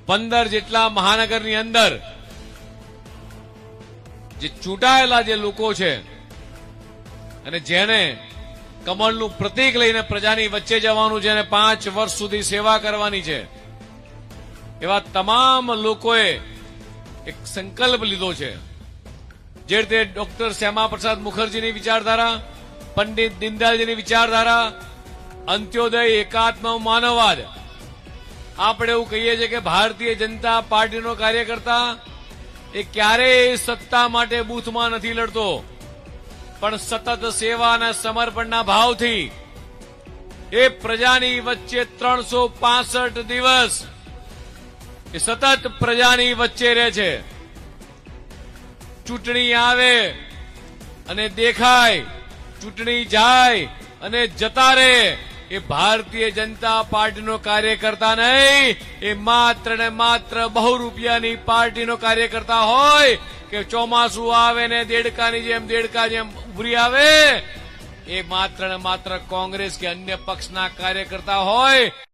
15 જેટલા મહાનગરની અંદર જે ચૂંટાયેલા જે લોકો છે અને જેને કમળનું પ્રતીક લઈને પ્રજાની વચ્ચે જવાનું છે અને 5 વર્ષ સુધી સેવા કરવાની છે, એવા તમામ લોકોએ એક સંકલ્પ લીધો છે. જે રીતે ડોક્ટર શ્યામાપ્રસાદ મુખર્જીની વિચારધારા, પંડિત દીનદયાળજીની વિચારધારા, અંત્યોદય, એકાત્મ માનવવાદ, આપણે એવું કહીએ છીએ કે ભારતીય જનતા પાર્ટીનો કાર્યકર્તા એ ક્યારેય સત્તા માટે બૂથમાં નથી લડતો, પણ સતત સેવા અને સમર્પણના ભાવથી એ પ્રજાની વચ્ચે 365 દિવસ એ સતત પ્રજાની વચ્ચે રહે છે. ચૂંટણી આવે અને દેખાય, ચૂંટણી જાય અને જતા રહે, એ ભારતીય જનતા પાર્ટીનો કાર્યકર્તા નહીં, એ માત્ર ને માત્ર બહુ રૂપિયાની પાર્ટીનો કાર્યકર્તા હોય કે ચોમાસું આવે ને દેડકા જેમ ઉભરી આવે, એ માત્ર ને માત્ર કોંગ્રેસ કે અન્ય પક્ષના કાર્યકર્તા હોય.